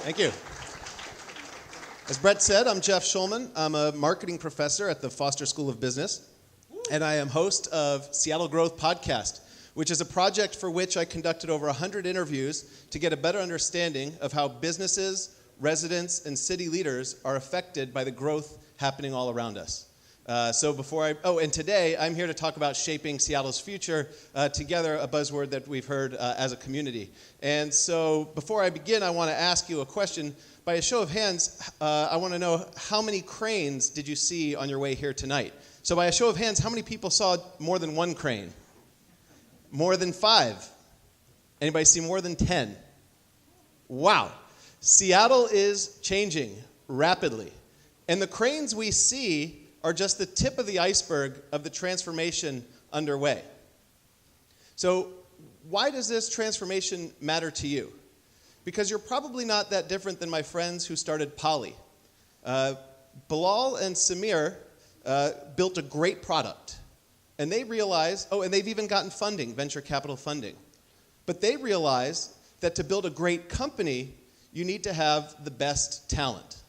Thank you. As Brett said, I'm Jeff Schulman. I'm a marketing professor at the Foster School of Business, and I am host of Seattle Growth Podcast, which is a project for which I conducted over 100 interviews to get a better understanding of how businesses, residents, and city leaders are affected by the growth happening all around us. And today I'm here to talk about shaping Seattle's future together, a buzzword that we've heard as a community. And so before I begin, I want to ask you a question. By a show of hands, I want to know how many cranes did you see on your way here tonight? So by a show of hands, how many people saw more than one crane? More than 5? Anybody see more than 10? Wow. Seattle is changing rapidly. And the cranes we see are just the tip of the iceberg of the transformation underway. So why does this transformation matter to you? Because you're probably not that different than my friends who started Poly. Bilal and Samir built a great product. And they realized, and they've even gotten funding, venture capital funding. But they realized that to build a great company, you need to have the best talent.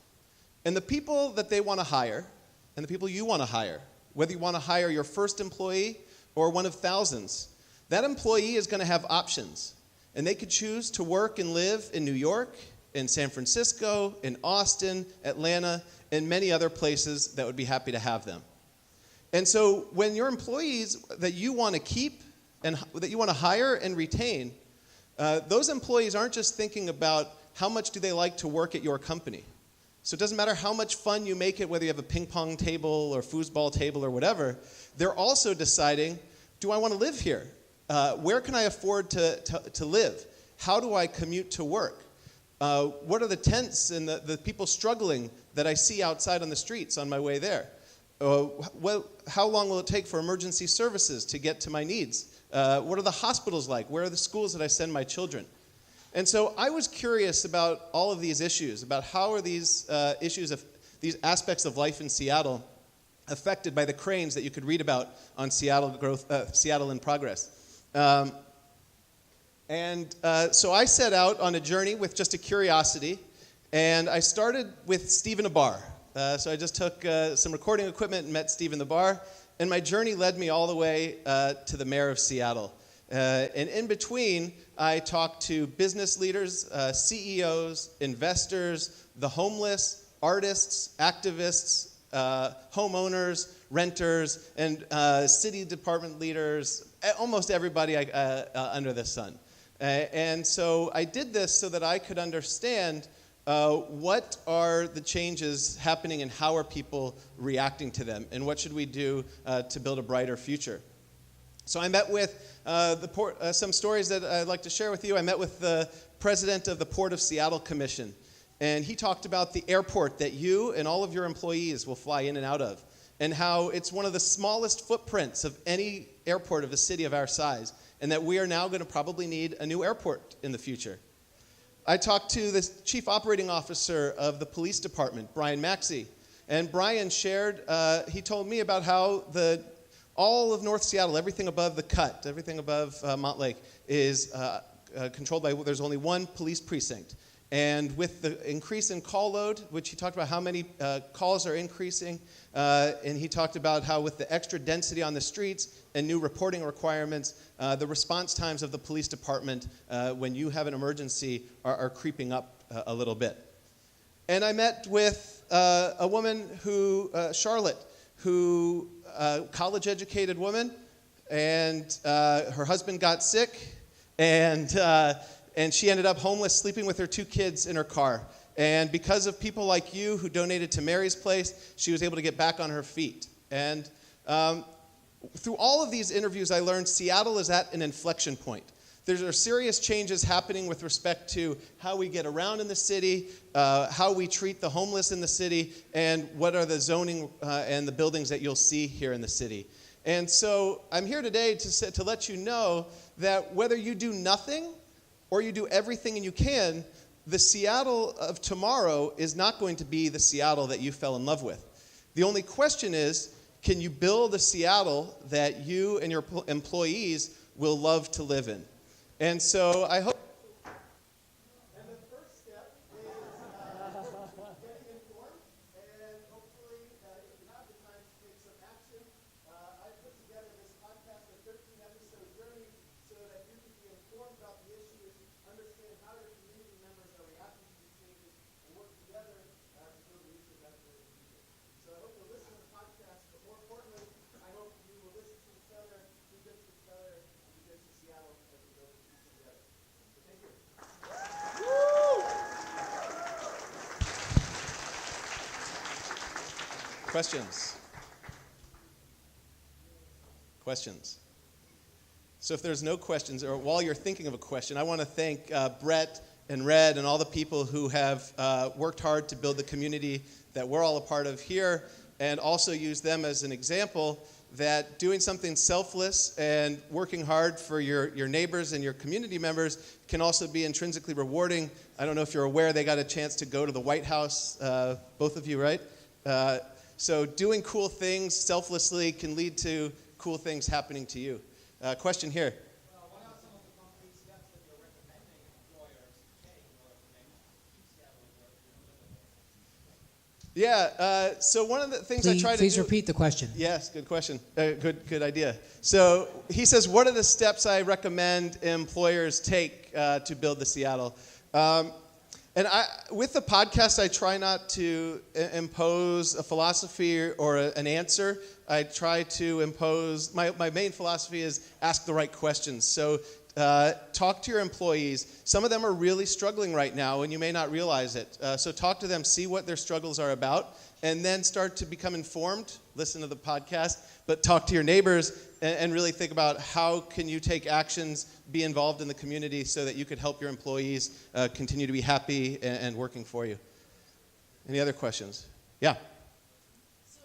And the people that they want to hire, and the people you want to hire, whether you want to hire your first employee or one of thousands, that employee is going to have options. And they could choose to work and live in New York, in San Francisco, in Austin, Atlanta, and many other places that would be happy to have them. And so when your employees that you want to keep and that you want to hire and retain, those employees aren't just thinking about how much do they like to work at your company. So it doesn't matter how much fun you make it, whether you have a ping pong table or foosball table or whatever. They're also deciding, do I want to live here? Where can I afford to live? How do I commute to work? What are the tents and the people struggling that I see outside on the streets on my way there? How long will it take for emergency services to get to my needs? What are the hospitals like? Where are the schools that I send my children? And so I was curious about all of these issues, about how are these issues of these aspects of life in Seattle affected by the cranes that you could read about on Seattle in Progress. So I set out on a journey with just a curiosity, and I started with Stephen Abar. So I just took some recording equipment and met Stephen Abar, and my journey led me all the way to the mayor of Seattle. And in between, I talked to business leaders, CEOs, investors, the homeless, artists, activists, homeowners, renters, and city department leaders, almost everybody under the sun. And so I did this so that I could understand what are the changes happening and how are people reacting to them, and what should we do to build a brighter future. So I met with some stories that I'd like to share with you. I met with the president of the Port of Seattle Commission, and he talked about the airport that you and all of your employees will fly in and out of, and how it's one of the smallest footprints of any airport of a city of our size, and that we are now going to probably need a new airport in the future. I talked to the chief operating officer of the police department, Brian Maxey, and Brian shared, he told me about how all of North Seattle, everything above the Cut, everything above Montlake is controlled by, there's only one police precinct. And with the increase in call load, which he talked about how many calls are increasing, and he talked about how with the extra density on the streets and new reporting requirements, the response times of the police department when you have an emergency are creeping up a little bit. And I met with a woman Charlotte, who college-educated woman, and her husband got sick, and she ended up homeless, sleeping with her 2 kids in her car. And because of people like you who donated to Mary's Place, she was able to get back on her feet. And through all of these interviews, I learned Seattle is at an inflection point. There are serious changes happening with respect to how we get around in the city, how we treat the homeless in the city, and what are the zoning and the buildings that you'll see here in the city. And so I'm here today to let you know that whether you do nothing or you do everything and you can, the Seattle of tomorrow is not going to be the Seattle that you fell in love with. The only question is, can you build a Seattle that you and your employees will love to live in? And so I hope. And the first step is Questions? Questions? So if there's no questions, or while you're thinking of a question, I want to thank Brett and Red and all the people who have worked hard to build the community that we're all a part of here, and also use them as an example that doing something selfless and working hard for your neighbors and your community members can also be intrinsically rewarding. I don't know if you're aware, they got a chance to go to the White House, both of you, right? So doing cool things selflessly can lead to cool things happening to you. Question here. What are some of the concrete steps that you're recommending employers take in order to make Seattle a great place? Yeah, so one of the things I try to do... Please repeat the question. Yes, good question. Good idea. So he says, what are the steps I recommend employers take to build the Seattle? And with the podcast, I try not to impose a philosophy or an answer. I try to impose, my main philosophy is ask the right questions. So talk to your employees. Some of them are really struggling right now, and you may not realize it. So talk to them, see what their struggles are about, and then start to become informed. Listen to the podcast, but talk to your neighbors and really think about how can you take actions, be involved in the community so that you could help your employees continue to be happy and working for you. Any other questions? Yeah. So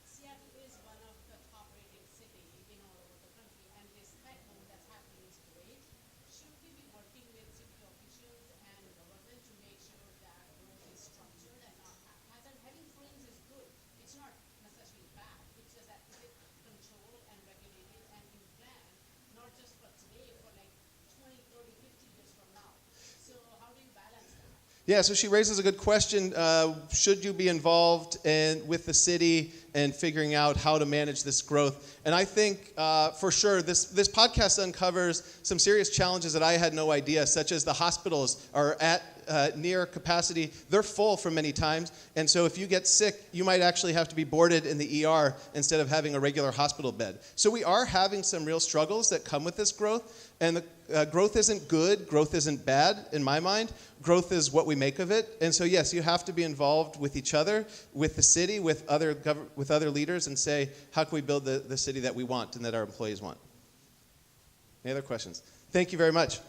Seattle is one of the top-rated cities all over the country, and this tech boom that's happening is great. Should we be working with city officials and government to make sure that growth is structured and not haphazard? Having frames is good. It's not necessarily bad. It's just that it's controlled and regulated and in plan, not just for today, for like 20, 30, 50 years from now. So how do you balance that? Yeah, so she raises a good question. Should you be involved with the city and figuring out how to manage this growth? And I think, for sure, this podcast uncovers some serious challenges that I had no idea, such as the hospitals are at near capacity. They're full for many times, and so if you get sick, you might actually have to be boarded in the ER instead of having a regular hospital bed. So we are having some real struggles that come with this growth, and the growth isn't good, growth isn't bad in my mind. Growth is what we make of it, and so yes, you have to be involved with each other, with the city, with other leaders, and say, how can we build the city that we want and that our employees want? Any other questions? Thank you very much.